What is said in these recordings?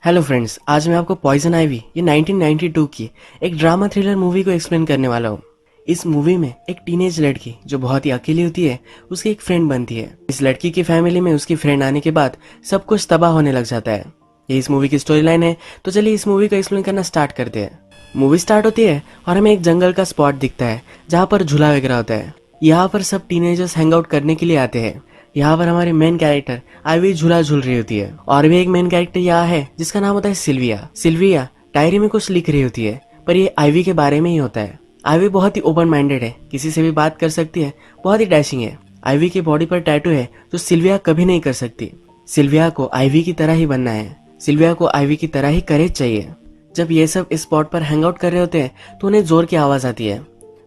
Hello friends, आज मैं आपको पॉइजन आइवी ये 1992 की एक ड्रामा थ्रिलर मूवी को एक्सप्लेन करने वाला हूँ। इस मूवी में एक टीनेज लड़की जो बहुत ही अकेली होती है, उसकी एक फ्रेंड बनती है। इस लड़की की फैमिली में उसकी फ्रेंड आने के बाद सब कुछ तबाह होने लग जाता है। ये इस मूवी की स्टोरी लाइन है। तो चलिए इस मूवी को एक्सप्लेन करना स्टार्ट करते हैं। मूवी स्टार्ट होती है और हमें एक जंगल का स्पॉट दिखता है जहाँ पर झूला वगैरह होता है। यहाँ पर सब टीनेजर्स हैंग आउट करने के लिए आते हैं। यहाँ पर हमारी मेन कैरेक्टर आइवी झूला झूल रही होती है और भी एक मेन कैरेक्टर यहाँ है जिसका नाम होता है सिल्विया। सिल्विया डायरी में कुछ लिख रही होती है, पर ये आइवी के बारे में ही होता है। आइवी बहुत ही ओपन माइंडेड है, किसी से भी बात कर सकती है, बहुत ही डैशिंग है। आइवी की बॉडी पर टैटू है जो सिल्विया कभी नहीं कर सकती। सिल्विया को आइवी की तरह ही बनना है। सिल्विया को आइवी की तरह ही करेज चाहिए। जब ये सब इस स्पॉट पर हैंग आउट कर रहे होते हैं तो उन्हें जोर की आवाज आती है।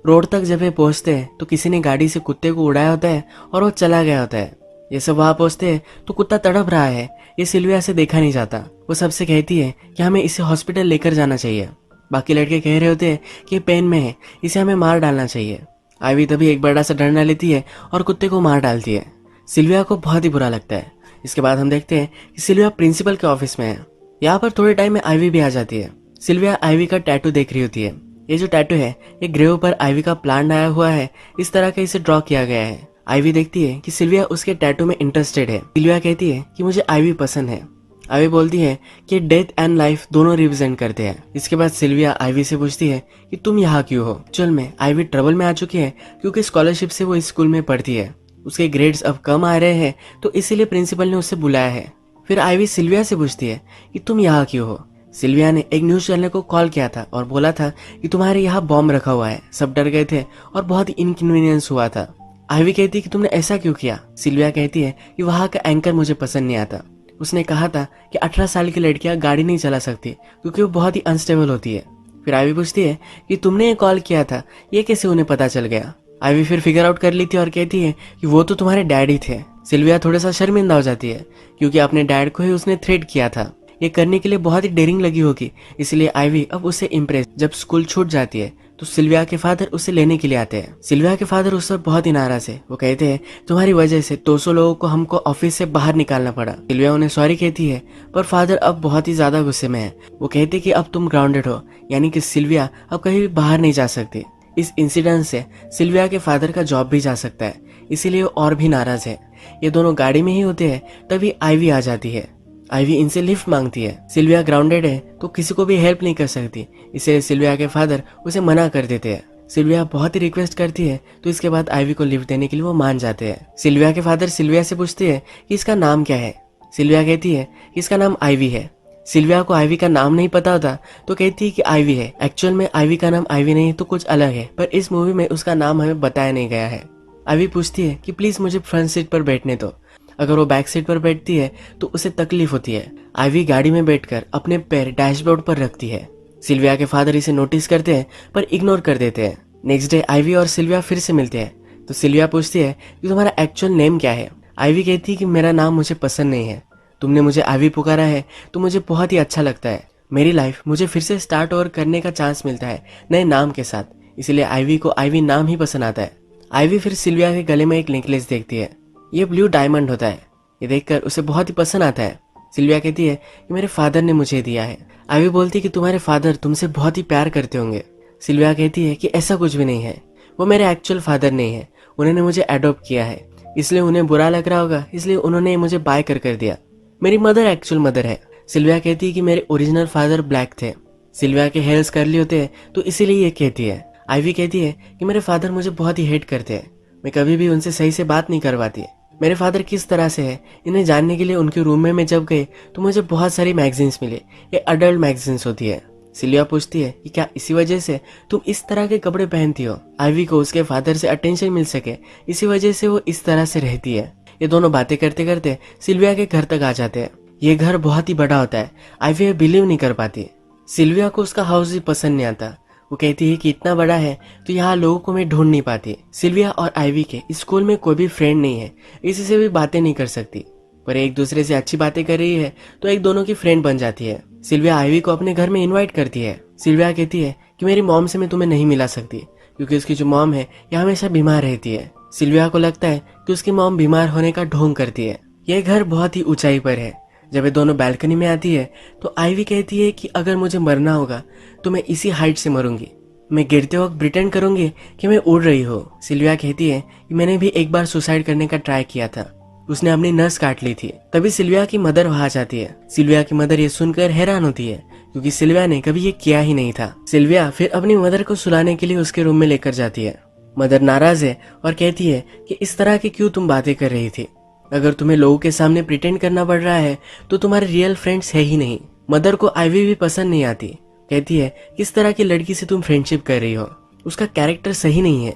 रोड तक जब वे पहुंचते हैं तो किसी ने गाड़ी से कुत्ते को उड़ाया होता है और वो चला गया होता है। ये सब वहां पहुंचते हैं तो कुत्ता तड़प रहा है, ये सिल्विया से देखा नहीं जाता। वो सबसे कहती है कि हमें इसे हॉस्पिटल लेकर जाना चाहिए। बाकी लड़के कह रहे होते हैं कि पेन में है, इसे हमें मार डालना चाहिए। आइवी तभी एक बड़ा सा डंडा लेती है और कुत्ते को मार डालती है। सिल्विया को बहुत ही बुरा लगता है। इसके बाद हम देखते हैं कि सिल्विया प्रिंसिपल के ऑफिस में है। यहाँ पर थोड़े टाइम में आइवी भी आ जाती है। सिल्विया आइवी का टैटू देख रही होती है। ये जो टैटू है ये ग्रेव पर आइवी का प्लांट आया हुआ है, इस तरह का इसे ड्रॉ किया गया है। आइवी देखती है कि सिल्विया उसके टैटू में इंटरेस्टेड है। सिल्विया कहती है कि मुझे आइवी पसंद है। आइवी बोलती है कि डेथ एंड लाइफ दोनों रिप्रेजेंट करते हैं। इसके बाद सिल्विया आइवी से पूछती है कि तुम यहाँ क्यों हो। एक्चुअल में आइवी ट्रबल में आ चुकी है क्योंकि स्कॉलरशिप से वो इस स्कूल में पढ़ती है। उसके ग्रेड्स अब कम आ रहे हैं तो इसीलिए प्रिंसिपल ने उसे बुलाया है। फिर आइवी सिल्विया से पूछती है कि तुम यहाँ क्यों हो। सिल्विया ने एक न्यूज चैनल को कॉल किया था और बोला था कि तुम्हारे यहाँ बॉम्ब रखा हुआ है। सब डर गए थे और बहुत ही इनकन्वीनियंस हुआ था। आइवी कहती है कि तुमने ऐसा क्यों किया। सिल्विया कहती है कि वहाँ का एंकर मुझे पसंद नहीं आता। उसने कहा था कि 18 साल की लड़कियां गाड़ी नहीं चला सकती क्योंकि वो बहुत ही अनस्टेबल होती है। फिर आइवी पूछती है कि तुमने ये कॉल किया था, ये कैसे उन्हें पता चल गया। आइवी फिर फिगर आउट कर ली थी और कहती है कि वो तो तुम्हारे डैडी थे। सिल्विया थोड़ा सा शर्मिंदा हो जाती है क्योंकि अपने डैड को ही उसने थ्रेट किया था। ये करने के लिए बहुत ही डेयरिंग लगी होगी, इसलिए आइवी अब उससे इम्प्रेस। जब स्कूल छूट जाती है तो सिल्विया के फादर उसे लेने के लिए आते हैं। सिल्विया के फादर उस पर बहुत ही नाराज है। वो कहते हैं तुम्हारी वजह से 200 लोगों को हमको ऑफिस से बाहर निकालना पड़ा। सिल्विया उन्हें सॉरी कहती है, पर फादर अब बहुत ही ज्यादा गुस्से में है। वो कहते कि अब तुम ग्राउंडेड हो, यानी कि सिल्विया अब कहीं भी बाहर नहीं जा सकती। इस इंसिडेंट से सिल्विया के फादर का जॉब भी जा सकता है, इसीलिए वो और भी नाराज है। ये दोनों गाड़ी में ही होते हैं, तभी आइवी आ जाती है। आइवी इनसे लिफ्ट मांगती है। सिल्विया ग्राउंडेड है तो किसी को भी हेल्प नहीं कर सकती, इसलिए सिल्विया के फादर उसे मना कर देते हैं। सिल्विया बहुत ही रिक्वेस्ट करती है तो इसके बाद आइवी को लिफ्ट देने के लिए वो मान जाते हैं। सिल्विया के फादर सिल्विया से पूछते हैं कि इसका नाम क्या है। सिल्विया कहती है कि इसका नाम आइवी है। सिल्विया को आइवी का नाम नहीं पता होता तो कहती है कि आइवी है। एक्चुअल में आइवी का नाम आइवी नहीं तो कुछ अलग है, पर इस मूवी में उसका नाम हमें बताया नहीं गया है। आइवी पूछती है कि प्लीज मुझे फ्रंट सीट पर बैठने दो। अगर वो बैक सीट पर बैठती है तो उसे तकलीफ होती है। आइवी गाड़ी में बैठकर अपने पैर डैशबोर्ड पर रखती है। सिल्विया के फादर इसे नोटिस करते हैं पर इग्नोर कर देते हैं। नेक्स्ट डे आइवी और सिल्विया फिर से मिलते हैं तो सिल्विया पूछती है कि तुम्हारा एक्चुअल नेम क्या है। आइवी कहती है कि मेरा नाम मुझे पसंद नहीं है। तुमने मुझे आइवी पुकारा है तो मुझे बहुत ही अच्छा लगता है। मेरी लाइफ मुझे फिर से स्टार्ट ओवर करने का चांस मिलता है नए नाम के साथ, इसलिए आइवी को आइवी नाम ही पसंद आता है। आइवी फिर सिल्विया के गले में एक नेकलेस देखती है। ये ब्लू डायमंड होता है। ये देखकर उसे बहुत ही पसंद आता है। सिल्विया कहती है कि मेरे फादर ने मुझे दिया है। आइवी बोलती है कि तुम्हारे फादर तुमसे बहुत ही प्यार करते होंगे। सिल्विया कहती है कि ऐसा कुछ भी नहीं है, वो मेरे एक्चुअल फादर नहीं है। उन्होंने मुझे अडॉप्ट किया है, इसलिए उन्हें बुरा लग रहा होगा, इसलिए उन्होंने मुझे बाय कर दिया। मेरी मदर एक्चुअल मदर है। सिल्विया कहती है कि मेरे ओरिजिनल फादर ब्लैक थे। सिल्विया के हेयर्स कर्ली होते हैं तो इसीलिए ये कहती है। आइवी कहती है कि मेरे फादर मुझे बहुत ही हेट करते हैं, मैं कभी भी उनसे सही से बात नहीं करवाती। मेरे फादर किस तरह से है इन्हें जानने के लिए उनके रूम में मैं जब गई तो मुझे बहुत सारी मैगजीन्स मिले। ये अडल्ट मैगजीन्स होती है। सिल्विया पूछती है कि क्या इसी वजह से तुम इस तरह के कपड़े पहनती हो। आइवी को उसके फादर से अटेंशन मिल सके, इसी वजह से वो इस तरह से रहती है। ये दोनों बातें करते करते सिल्विया के घर तक आ जाते हैं। ये घर बहुत ही बड़ा होता है। आइवी बिलीव नहीं कर पाती। सिल्विया को उसका हाउस भी पसंद नहीं आता। वो कहती है कि इतना बड़ा है तो यहाँ लोगों को मैं ढूंढ नहीं पाती। सिल्विया और आइवी के स्कूल में कोई भी फ्रेंड नहीं है, इसी से भी बातें नहीं कर सकती, पर एक दूसरे से अच्छी बातें कर रही है तो एक दोनों की फ्रेंड बन जाती है। सिल्विया आइवी को अपने घर में इनवाइट करती है। सिल्विया कहती है कि मेरी मॉम से मैं तुम्हें नहीं मिला सकती क्योंकि उसकी जो मॉम है ये हमेशा बीमार रहती है। सिल्विया को लगता है कि उसकी मॉम बीमार होने का ढोंग करती है। यह घर बहुत ही ऊंचाई पर है। जब ये दोनों बैल्कनी में आती है तो आइवी कहती है कि अगर मुझे मरना होगा तो मैं इसी हाइट से मरूंगी, मैं गिरते वक्त प्रिटेंड करूंगी कि मैं उड़ रही हूँ। सिल्विया कहती है कि मैंने भी एक बार सुसाइड करने का ट्राई किया था, उसने अपनी नस काट ली थी। तभी सिल्विया की मदर वहां जाती है। सिल्विया की मदर ये सुनकर हैरान होती है क्योंकि सिल्विया ने कभी ये किया ही नहीं था। सिल्विया फिर अपनी मदर को सुलाने के लिए उसके रूम में लेकर जाती है। मदर नाराज है और कहती है कि इस तरह की क्यों तुम बातें कर रही थी, अगर तुम्हें लोगों के सामने प्रिटेंड करना पड़ रहा है तो तुम्हारे रियल फ्रेंड्स है ही नहीं। मदर को आइवी भी पसंद नहीं आती, कहती है किस तरह की लड़की से तुम फ्रेंडशिप कर रही हो, उसका कैरेक्टर सही नहीं है।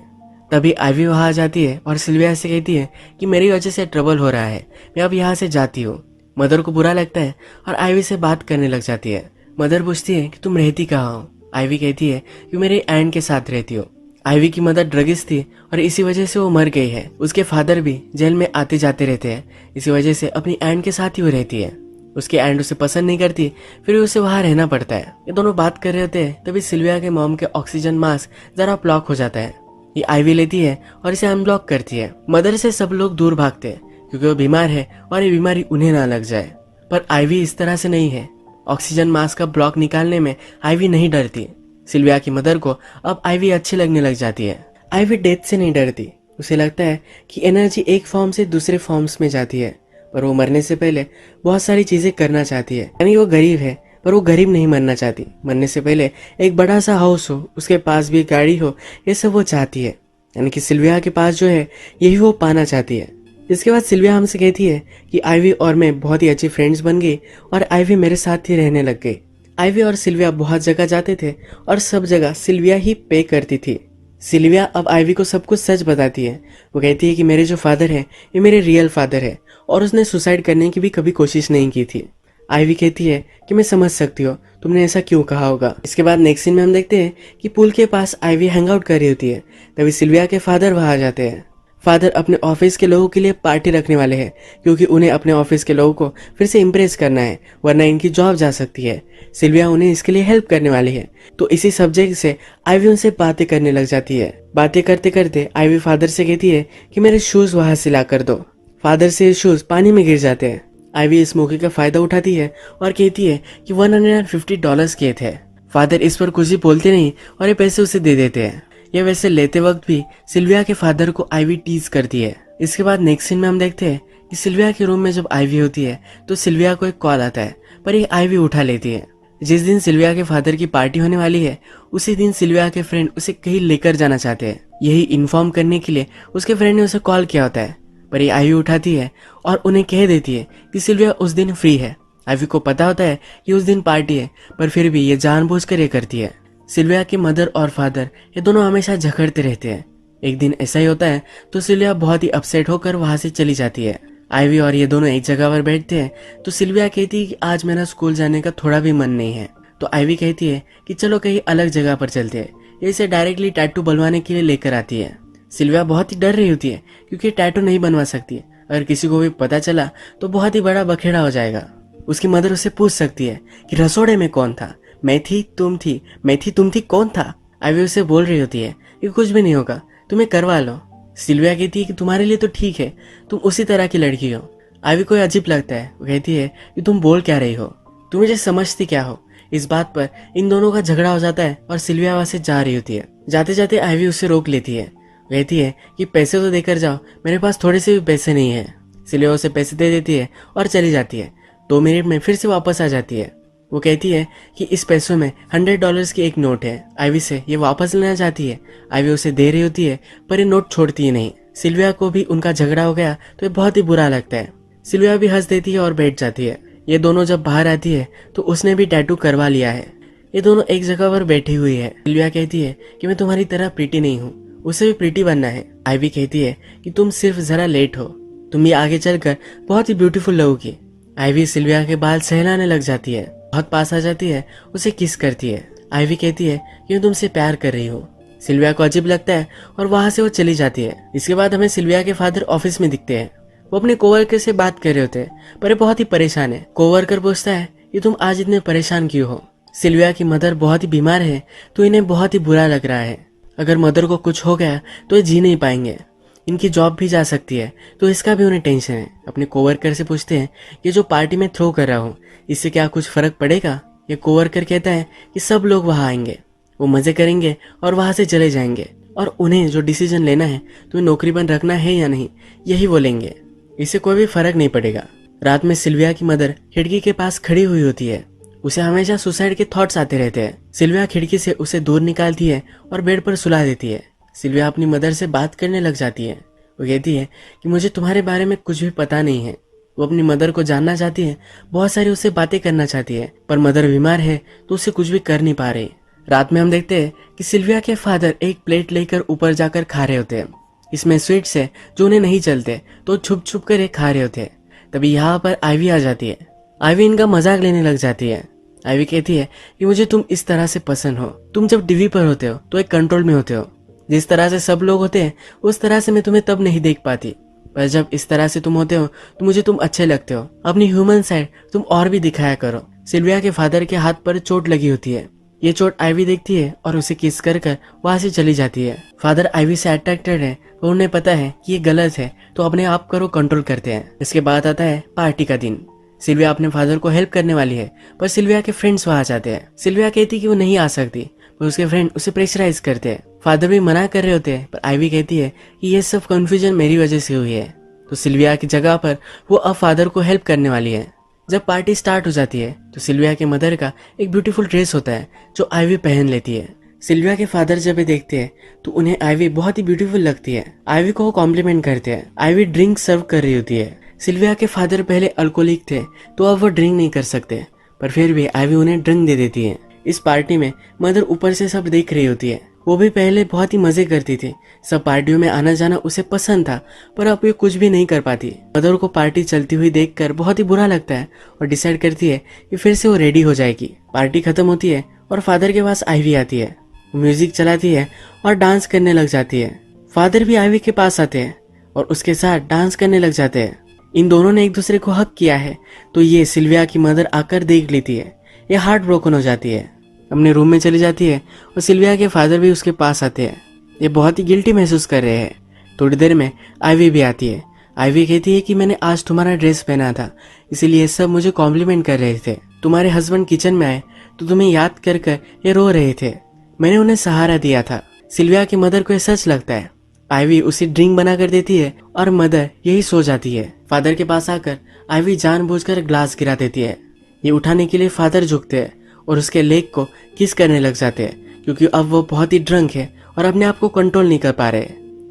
तभी आइवी वहां आ जाती है और सिल्विया से कहती है कि मेरी वजह से ट्रबल हो रहा है, मैं अब यहाँ से जाती हूँ। मदर को बुरा लगता है और आइवी से बात करने लग जाती है। मदर पूछती है कि तुम रहती कहाँ हो। आइवी कहती है कि मेरे एंड के साथ रहती हो। आइवी की मदर ड्रगिस्ट थी और इसी वजह से वो मर गई है। उसके फादर भी जेल में आते जाते रहते हैं, इसी वजह से अपनी एंड के साथ ही वो रहती है। उसकी एंड उसे पसंद नहीं करती, फिर उसे वहां रहना पड़ता है। ये दोनों बात कर रहे होते हैं तभी सिल्विया के मॉम के ऑक्सीजन मास्क जरा ब्लॉक हो जाता है। ये आइवी लेती है और इसे अनब्लॉक करती है। मदर से सब लोग दूर भागते हैं क्योंकि वो बीमार है और ये बीमारी उन्हें ना लग जाए, पर आइवी इस तरह से नहीं है। ऑक्सीजन मास्क का ब्लॉक निकालने में आइवी नहीं डरती। सिल्विया की मदर को अब आइवी अच्छी लगने लग जाती है। आइवी डेथ से नहीं डरती, उसे लगता है कि एनर्जी एक फॉर्म से दूसरे फॉर्म्स में जाती है, पर वो मरने से पहले बहुत सारी चीजें करना चाहती है। यानी वो गरीब है पर वो गरीब नहीं मरना चाहती। मरने से पहले एक बड़ा सा हाउस हो, उसके पास भी गाड़ी हो, ये सब वो चाहती है। यानी कि सिल्विया के पास जो है यही वो पाना चाहती है। इसके बाद सिल्विया हमसे कहती है कि आइवी और मैं बहुत ही अच्छी फ्रेंड्स बन गई और आइवी मेरे साथ ही रहने लग गई। आइवी और सिल्विया बहुत जगह जाते थे और सब जगह सिल्विया ही पे करती थी। सिल्विया अब आइवी को सब कुछ सच बताती है। वो कहती है कि मेरे जो फादर है ये मेरे रियल फादर है और उसने सुसाइड करने की भी कभी कोशिश नहीं की थी। आइवी कहती है कि मैं समझ सकती हूँ तुमने ऐसा क्यों कहा होगा। इसके बाद नेक्स्ट सीन में हम देखते हैं कि पूल के पास आइवी हैंग आउट कर रही होती है। तभी सिल्विया के फादर वहां आ जाते हैं। फादर अपने ऑफिस के लोगों के लिए पार्टी रखने वाले हैं क्योंकि उन्हें अपने ऑफिस के लोगों को फिर से इम्प्रेस करना है, वरना इनकी जॉब जा सकती है। सिल्विया उन्हें इसके लिए हेल्प करने वाली है, तो इसी सब्जेक्ट से आइवी उनसे बातें करने लग जाती है। बातें करते करते आइवी फादर से कहती है कि मेरे शूज वहां से ला कर दो। फादर से शूज पानी में गिर जाते हैं। आइवी इस मौके का फायदा उठाती है और कहती है कि $150 किए थे। फादर इस पर कुछ भी बोलते नहीं और ये पैसे उसे दे देते हैं। ये वैसे लेते वक्त भी सिल्विया के फादर को आइवी टीज करती है। इसके बाद नेक्स्ट सीन में हम देखते हैं कि सिल्विया के रूम में जब आइवी होती है तो सिल्विया को एक कॉल आता है, पर ये आइवी उठा लेती है। जिस दिन सिल्विया के फादर की पार्टी होने वाली है उसी दिन सिल्विया के फ्रेंड उसे कहीं लेकर जाना चाहते हैं। यही इन्फॉर्म करने के लिए उसके फ्रेंड ने उसे कॉल किया होता है, पर ये आइवी उठाती है और उन्हें कह देती है कि सिल्विया उस दिन फ्री है। आइवी को पता होता है कि उस दिन पार्टी है, पर फिर भी ये जानबूझकर ये करती है। सिल्विया के मदर और फादर ये दोनों हमेशा झगड़ते रहते हैं। एक दिन ऐसा ही होता है तो सिल्विया बहुत ही अपसेट होकर वहां से चली जाती है। आइवी और ये दोनों एक जगह पर बैठते हैं तो सिल्विया कहती है कि आज मेरा स्कूल जाने का थोड़ा भी मन नहीं है। तो आइवी कहती है कि चलो कहीं अलग जगह पर चलते हैं। ये इसे डायरेक्टली टैटू बनवाने के लिए लेकर आती है। सिल्विया बहुत ही डर रही होती है क्योंकि टैटू नहीं बनवा सकती है, अगर किसी को भी पता चला तो बहुत ही बड़ा बखेड़ा हो जाएगा। उसकी मदर उससे पूछ सकती है कि रसोड़े में कौन था, मैं थी तुम थी, मैं थी तुम थी, कौन था। आइवी उसे बोल रही होती है कि कुछ भी नहीं होगा, तुम्हें करवा लो। सिल्विया कहती है कि तुम्हारे लिए तो ठीक है, तुम उसी तरह की लड़की हो। आइवी को अजीब लगता है, वो कहती है कि तुम बोल क्या रही हो, तुम मुझे समझती क्या हो। इस बात पर इन दोनों का झगड़ा हो जाता है और सिल्विया वहां से जा रही होती है। जाते जाते आइवी उससे रोक लेती है, कहती है कि पैसे तो देकर जाओ, मेरे पास थोड़े से भी पैसे नहीं है। सिल्विया उसे पैसे दे देती है और चली जाती है। 2 मिनट में फिर से वापस आ जाती है। वो कहती है कि इस पैसों में $100 की एक नोट है। आइवी से ये वापस लेना चाहती है। आइवी उसे दे रही होती है पर ये नोट छोड़ती ही नहीं। सिल्विया को भी उनका झगड़ा हो गया तो ये बहुत ही बुरा लगता है। सिल्विया भी हंस देती है और बैठ जाती है। ये दोनों जब बाहर आती है तो उसने भी टैटू करवा लिया है। ये दोनों एक जगह पर बैठी हुई है। सिल्विया कहती है कि मैं तुम्हारी तरह प्रीटी नहीं हूँ, उसे भी प्रीटी बनना है। आइवी कहती है कि तुम सिर्फ जरा लेट हो, तुम भी आगे चलकर बहुत ही ब्यूटीफुल लगोगी। आइवी सिल्विया के बाल सहलाने लग जाती है, बहुत पास आ जाती है, उसे किस करती है। आइवी कहती है कि मैं तुमसे प्यार कर रही हूँ। सिल्विया को अजीब लगता है और वहां से वो चली जाती है। इसके बाद हमें सिल्विया के फादर ऑफिस में दिखते हैं। वो अपने कोवर्कर से बात कर रहे होते हैं पर ये बहुत ही परेशान है। कोवर्कर पूछता है कि तुम आज इतने परेशान क्यों हो। सिल्विया की मदर बहुत ही बीमार है तो इन्हें बहुत ही बुरा लग रहा है। अगर मदर को कुछ हो गया तो ये जी नहीं पाएंगे। इनकी जॉब भी जा सकती है, तो इसका भी उन्हें टेंशन है। अपने कोवर्कर से पूछते हैं कि जो पार्टी में थ्रो कर रहा हूँ इससे क्या कुछ फर्क पड़ेगा। ये कोवर्कर कहता है कि सब लोग वहाँ आएंगे, वो मजे करेंगे और वहाँ से चले जाएंगे, और उन्हें जो डिसीजन लेना है तुम्हें नौकरी बंद रखना है या नहीं यही वो लेंगे, इससे कोई भी फर्क नहीं पड़ेगा। रात में सिल्विया की मदर खिड़की के पास खड़ी हुई होती है। उसे हमेशा सुसाइड के थॉट्स आते रहते हैं। सिल्विया खिड़की से उसे दूर निकालती है और बेड पर सुला देती है। सिल्विया अपनी मदर से बात करने लग जाती है। वो कहती है कि मुझे तुम्हारे बारे में कुछ भी पता नहीं है। वो अपनी मदर को जानना चाहती है, बहुत सारी उससे बातें करना चाहती है, पर मदर बीमार है तो उसे कुछ भी कर नहीं पा रही। रात में हम देखते हैं कि सिल्विया के फादर एक प्लेट लेकर ऊपर जाकर खा रहे होते हैं। इसमें स्वीट्स है जो उन्हें नहीं चलते, तो छुप छुप कर खा रहे होते हैं। तभी यहाँ पर आइवी आ जाती है। आइवी इनका मजाक लेने लग जाती है। आइवी कहती है कि मुझे तुम इस तरह से पसंद हो। तुम जब टीवी पर होते हो तो एक कंट्रोल में होते हो, जिस तरह से सब लोग होते हैं उस तरह से मैं तुम्हें तब नहीं देख पाती, पर जब इस तरह से तुम होते हो तो मुझे तुम अच्छे लगते हो। अपनी ह्यूमन साइड तुम और भी दिखाया करो। सिल्विया के फादर के हाथ पर चोट लगी होती है। ये चोट आइवी देखती है और उसे किस कर वहां से चली जाती है। फादर आइवी से अट्रैक्टेड है, पर उन्हें पता है कि ये गलत है, तो अपने आप को कंट्रोल करते हैं। इसके बाद आता है पार्टी का दिन। सिल्विया अपने फादर को हेल्प करने वाली है, पर सिल्विया के फ्रेंड्स वहां जाते हैं। सिल्विया कहती कि वो नहीं आ सकती, पर उसके फ्रेंड उसे प्रेशराइज करते हैं। फादर भी मना कर रहे होते हैं, पर आइवी कहती है कि ये सब कंफ्यूजन मेरी वजह से हुई है, तो सिल्विया की जगह पर वो अब फादर को हेल्प करने वाली है। जब पार्टी स्टार्ट हो जाती है तो सिल्विया के मदर का एक ब्यूटीफुल ड्रेस होता है जो आइवी पहन लेती है। सिल्विया के फादर जब ये देखते हैं तो उन्हें आइवी बहुत ही ब्यूटीफुल लगती है। आइवी को वो कॉम्प्लीमेंट करते हैं। आइवी ड्रिंक सर्व कर रही होती है। सिल्विया के फादर पहले अल्कोहलिक थे, तो अब वो ड्रिंक नहीं कर सकते, पर फिर भी आइवी उन्हें ड्रिंक दे देती है। इस पार्टी में मदर ऊपर से सब देख रही होती है। वो भी पहले बहुत ही मजे करती थी, सब पार्टियों में आना जाना उसे पसंद था, पर अब ये कुछ भी नहीं कर पाती। मदर को पार्टी चलती हुई देखकर बहुत ही बुरा लगता है और डिसाइड करती है कि फिर से वो रेडी हो जाएगी। पार्टी खत्म होती है और फादर के पास आइवी आती है। वो म्यूजिक चलाती है और डांस करने लग जाती है। फादर भी आइवी के पास आते हैं और उसके साथ डांस करने लग जाते हैं। इन दोनों ने एक दूसरे को हक किया है, तो ये सिल्विया की मदर आकर देख लेती है। ये हार्ट ब्रोकन हो जाती है, अपने रूम में चली जाती है और सिल्विया के फादर भी उसके पास आते हैं। ये बहुत ही गिल्टी महसूस कर रहे हैं। थोड़ी देर में आइवी भी आती है। आइवी कहती है कि मैंने आज तुम्हारा ड्रेस पहना था, इसीलिए सब मुझे कॉम्प्लीमेंट कर रहे थे। तुम्हारे हस्बैंड किचन में आए तो तुम्हें याद कर कर ये रो रहे थे, मैंने उन्हें सहारा दिया था। सिल्विया की मदर को ये सच लगता है। आइवी उसे ड्रिंक बना कर देती है और मदर यही सो जाती है। फादर के पास आकर आइवी जानबूझकर ग्लास गिरा देती है। ये उठाने के लिए फादर झुकते हैं और उसके लेग को किस करने लग जाते हैं, क्योंकि अब वो बहुत ही ड्रंक है और अपने आप को कंट्रोल नहीं कर पा रहे।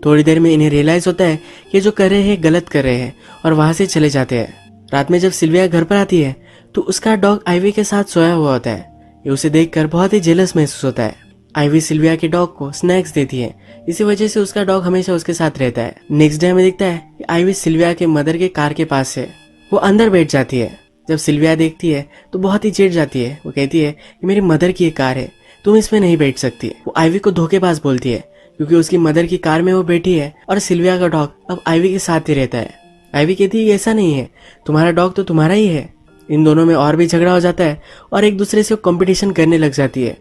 थोड़ी देर में इन्हें रियलाइज होता है कि जो कर रहे हैं गलत कर रहे हैं और वहां से चले जाते हैं। रात में जब सिल्विया घर पर आती है तो उसका डॉग आइवी के साथ सोया हुआ होता है। ये उसे देखकर बहुत ही जेलस महसूस होता है। आइवी सिल्विया के डॉग को स्नैक्स देती है, इसी वजह से उसका डॉग हमेशा उसके साथ रहता है। नेक्स्ट डे हमें दिखता है कि आइवी सिल्विया के मदर के कार के पास है। वो अंदर बैठ जाती है। जब सिल्विया देखती है तो बहुत ही चिढ़ जाती है। वो कहती है कि मेरी मदर की ये कार है, तुम इसमें नहीं बैठ सकती। वो आइवी को धोखेबाज बोलती है, क्योंकि उसकी मदर की कार में वो बैठी है और सिल्विया का डॉग अब आइवी के साथ ही रहता है। आइवी कहती है ऐसा नहीं है, तुम्हारा डॉग तो तुम्हारा ही है। इन दोनों में और भी झगड़ा हो जाता है और एक दूसरे से कंपटीशन करने लग जाती है।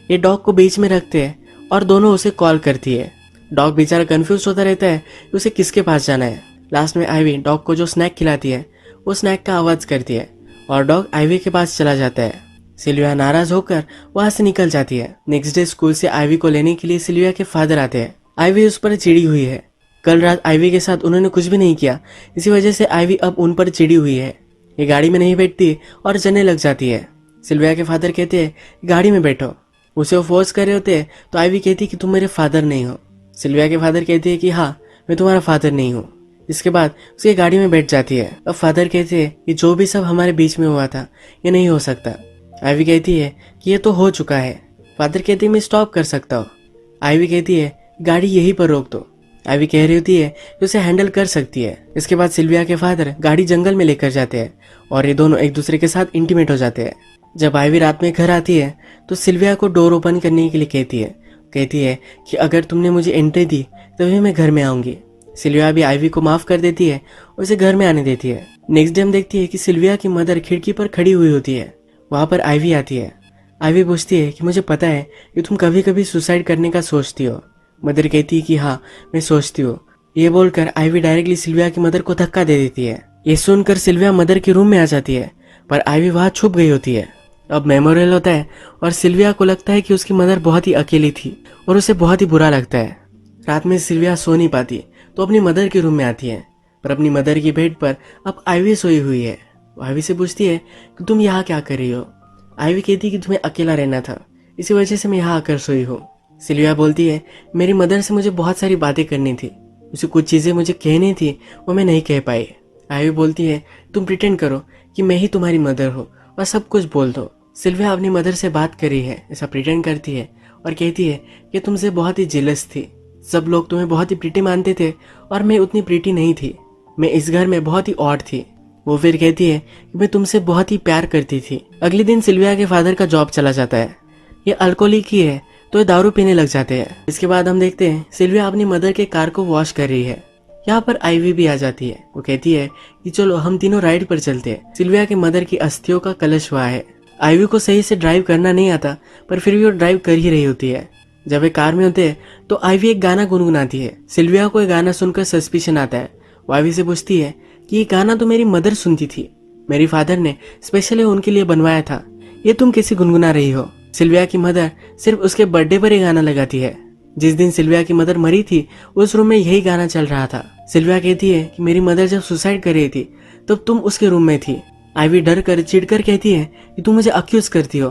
ये डॉग को बीच में रखते हैं और दोनों उसे कॉल करती है। डॉग बेचारा कंफ्यूज होता रहता है कि उसे किसके पास जाना है। लास्ट में आइवी डॉग को जो स्नैक खिलाती है वो स्नैक का आवाज करती है और डॉग आइवी के पास चला जाता है। सिल्विया नाराज होकर वहां से निकल जाती है। नेक्स्ट डे स्कूल से आइवी को लेने के लिए सिल्विया के फादर आते हैं। आइवी उस पर चिड़ी हुई है। कल रात आइवी के साथ उन्होंने कुछ भी नहीं किया, इसी वजह से आइवी अब उन पर चिड़ी हुई है। ये गाड़ी में नहीं बैठती और जलने लग जाती है। सिल्विया के फादर कहते हैं गाड़ी में बैठो। उसे वो फोर्स कर रहे होते हैं तो आइवी कहती है कि तुम मेरे फादर नहीं हो। सिल्विया के फादर कहते हैं कि हाँ मैं तुम्हारा फादर नहीं हूँ। इसके बाद उसकी गाड़ी में बैठ जाती है। अब फादर कहते हैं कि जो भी सब हमारे बीच में हुआ था ये नहीं हो सकता। आइवी कहती है कि ये तो हो चुका है। फादर कहते हैं मैं स्टॉप कर सकता हूँ। आइवी कहती है गाड़ी यहीं पर रोक दो। आइवी कह रही होती है कि उसे हैंडल कर सकती है। इसके बाद सिल्विया के फादर गाड़ी जंगल में लेकर जाते हैं और ये दोनों एक दूसरे के साथ इंटीमेट हो जाते हैं। जब आइवी रात में घर आती है तो सिल्विया को डोर ओपन करने के लिए कहती है कि अगर तुमने मुझे एंट्री दी तभी मैं घर में आऊंगी। सिल्विया भी आइवी को माफ कर देती है और उसे घर में आने देती है। नेक्स्ट डे हम देखती है कि सिल्विया की मदर खिड़की पर खड़ी हुई होती है। वहां पर आइवी आती है। आइवी पूछती है कि मुझे पता है कि तुम कभी कभी सुसाइड करने का सोचती हो। मदर कहती है कि हाँ मैं सोचती हूँ। ये बोलकर आईवी डायरेक्टली सिल्विया की मदर को धक्का दे देती है। ये सुनकर सिल्विया मदर के रूम में आ जाती है, पर आईवी वहां छुप गई होती है। अब मेमोरियल होता है और सिल्विया को लगता है कि उसकी मदर बहुत ही अकेली थी और उसे बहुत ही बुरा लगता है। रात में सिल्विया सो नहीं पाती तो अपनी मदर के रूम में आती है, पर अपनी मदर की बेड पर अब आईवी सोई हुई है। वो आईवी से पूछती है कि तुम यहाँ क्या कर रही हो। आईवी कहती है कि तुम्हें अकेला रहना था, इसी वजह से मैं यहाँ आकर सोई हूँ। सिल्विया बोलती है मेरी मदर से मुझे बहुत सारी बातें करनी थी, उसे कुछ चीजें मुझे कहनी थी, वो मैं नहीं कह पाई। आईवी बोलती है तुम प्रिटेंड करो कि मैं ही तुम्हारी मदर हूँ और सब कुछ बोल दो। सिल्विया अपनी मदर से बात कर रही है, ऐसा प्रिटेंड करती है और कहती है कि तुमसे बहुत ही जेलस थी। सब लोग तुम्हें बहुत ही प्रीटी मानते थे और मैं उतनी प्रीटी नहीं थी। मैं इस घर में बहुत ही ऑड थी। वो फिर कहती है कि मैं तुमसे बहुत ही प्यार करती थी। अगले दिन सिल्विया के फादर का जॉब चला जाता है। ये अल्कोहलिक ही है तो ये दारू पीने लग जाते हैं। इसके बाद हम देखते हैं सिल्विया अपनी मदर के कार को वॉश कर रही है। यहाँ पर आईवी भी आ जाती है। वो कहती है कि चलो हम तीनों राइड पर चलते हैं। सिल्विया के मदर की अस्थियों का कलश वहाँ है। आईवी को सही से ड्राइव करना नहीं आता, पर फिर भी वो ड्राइव कर ही रही होती है। जब वे कार में होते हैं तो आईवी एक गाना गुनगुनाती है। सिल्विया को ये गाना सुनकर सस्पिशन आता है। वो आईवी से पूछती है कि ये गाना तो मेरी मदर सुनती थी, मेरी फादर ने स्पेशली उनके लिए बनवाया था, ये तुम कैसे गुनगुना रही हो। सिल्विया की मदर सिर्फ उसके बर्थडे पर ये गाना लगाती है। जिस दिन सिल्विया की मदर मरी थी उस रूम में यही गाना चल रहा था। सिल्विया कहती है कि मेरी मदर जब सुसाइड कर रही थी तब तुम उसके रूम में थी। आईवी डर कर चिढ़कर कहती है कि तुम मुझे अक्यूज करती हो।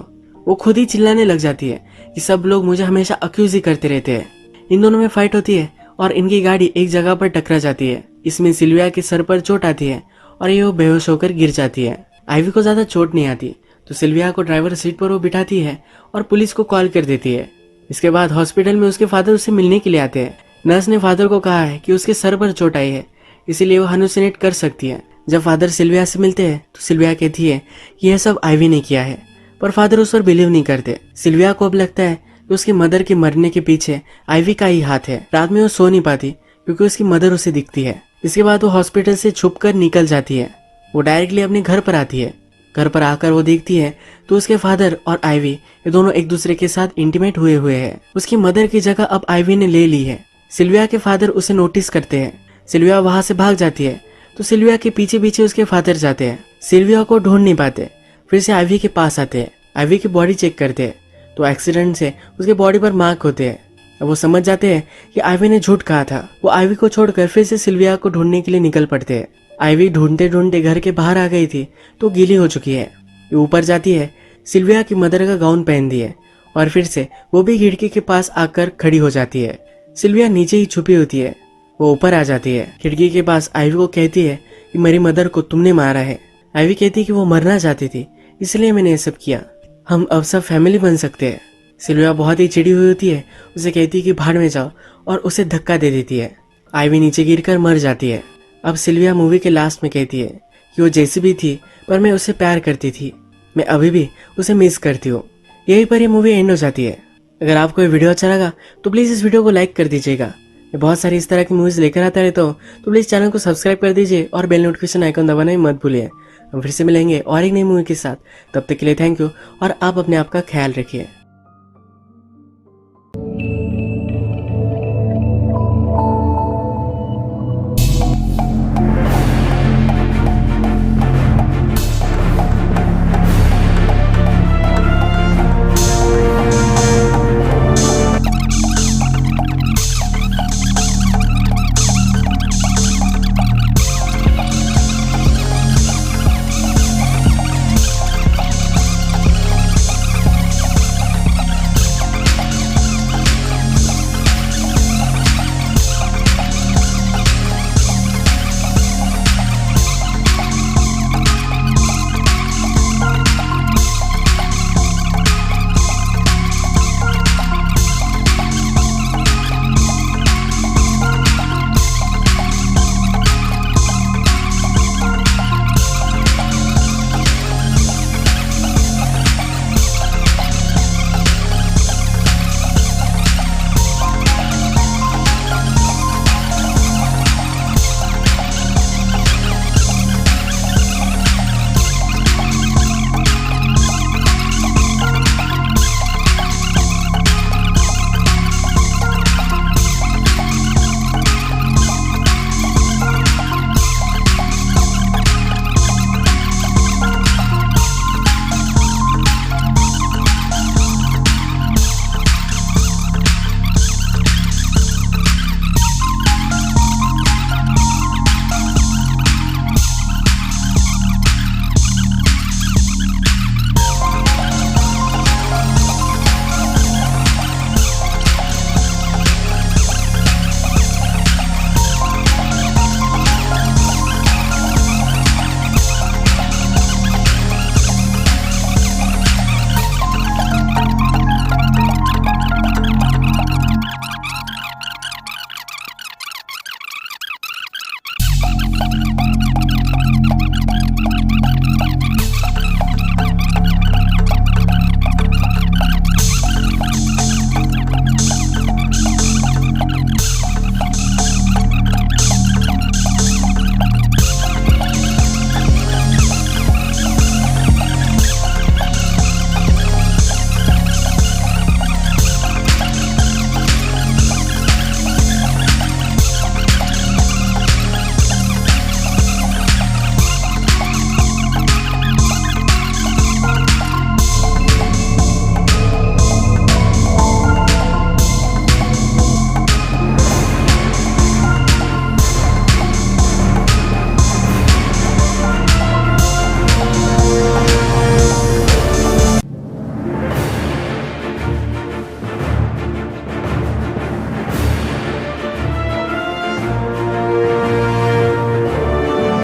वो खुद ही चिल्लाने लग जाती है कि सब लोग मुझे हमेशा अक्यूज ही करते रहते हैं। इन दोनों में फाइट होती है और इनकी गाड़ी एक जगह पर टकरा जाती है। इसमें सिल्विया के सर पर चोट आती है और ये वो बेहोश होकर गिर जाती है। आईवी को ज्यादा चोट नहीं आती तो सिल्विया को ड्राइवर सीट पर वो बिठाती है और पुलिस को कॉल कर देती है। इसके बाद हॉस्पिटल में उसके फादर उससे मिलने के लिए आते हैं। नर्स ने फादर को कहा है कि उसके सर पर चोट आई है, इसीलिए वो हालुसिनेट कर सकती है। जब फादर सिल्विया से मिलते हैं तो सिल्विया कहती है कि यह सब आईवी ने किया है, पर फादर उस पर बिलीव नहीं करते। सिल्विया को अब लगता है कि उसकी मदर के मरने के पीछे आईवी का ही हाथ है। रात में वो सो नहीं पाती क्योंकि उसकी मदर उसे दिखती है। इसके बाद वो हॉस्पिटल से छुपकर निकल जाती है। वो डायरेक्टली अपने घर पर आती है। घर पर आकर वो देखती है तो उसके फादर और आईवी ये दोनों एक दूसरे के साथ इंटीमेट हुए हुए हैं। उसकी मदर की जगह अब आईवी ने ले ली है। सिल्विया के फादर उसे नोटिस करते हैं। सिल्विया वहां से भाग जाती है तो सिल्विया के पीछे पीछे उसके फादर जाते हैं। सिल्विया को ढूंढ नहीं पाते, फिर से आईवी के पास आते हैं। आईवी की बॉडी चेक करते हैं तो एक्सीडेंट से उसके बॉडी पर मार्क होते हैं। अब वो समझ जाते हैं कि आईवी ने झूठ कहा था। वो आईवी को छोड़कर फिर से सिल्विया को ढूंढने के लिए निकल पड़ते हैं। आईवी ढूंढते ढूंढते घर के बाहर आ गई थी तो गीली हो चुकी है। ये ऊपर जाती है, सिल्विया की मदर का गाउन पहनती है और फिर से वो भी खिड़की के पास आकर खड़ी हो जाती है। सिल्विया नीचे ही छुपी होती है। वो ऊपर आ जाती है, खिड़की के पास आईवी को कहती है कि मेरी मदर को तुमने मारा है। आईवी कहती है कि वो मरना चाहती थी, इसलिए मैंने ये सब किया। हम अब सब फैमिली बन सकते हैं। सिल्विया बहुत ही चिड़ी हुई होती है, उसे कहती है कि भाड़ में जाओ और उसे धक्का दे देती है। आईवी नीचे गिरकर मर जाती है। अब सिल्विया मूवी के लास्ट में कहती है कि वो जैसी भी थी पर मैं उससे प्यार करती थी, मैं अभी भी उसे मिस करती हूँ। यहीं पर ये मूवी एंड हो जाती है। अगर आपको ये वीडियो अच्छा लगा तो प्लीज़ इस वीडियो को लाइक कर दीजिएगा। मैं बहुत सारी इस तरह की मूवीज लेकर आता रहता हूँ, तो प्लीज़ चैनल को सब्सक्राइब कर दीजिए और बेल नोटिफिकेशन आइकन दबाना ही मत भूलिए। हम फिर से मिलेंगे और एक नई मूवी के साथ। तब तक के लिए थैंक यू और आप अपने आप का ख्याल रखिए।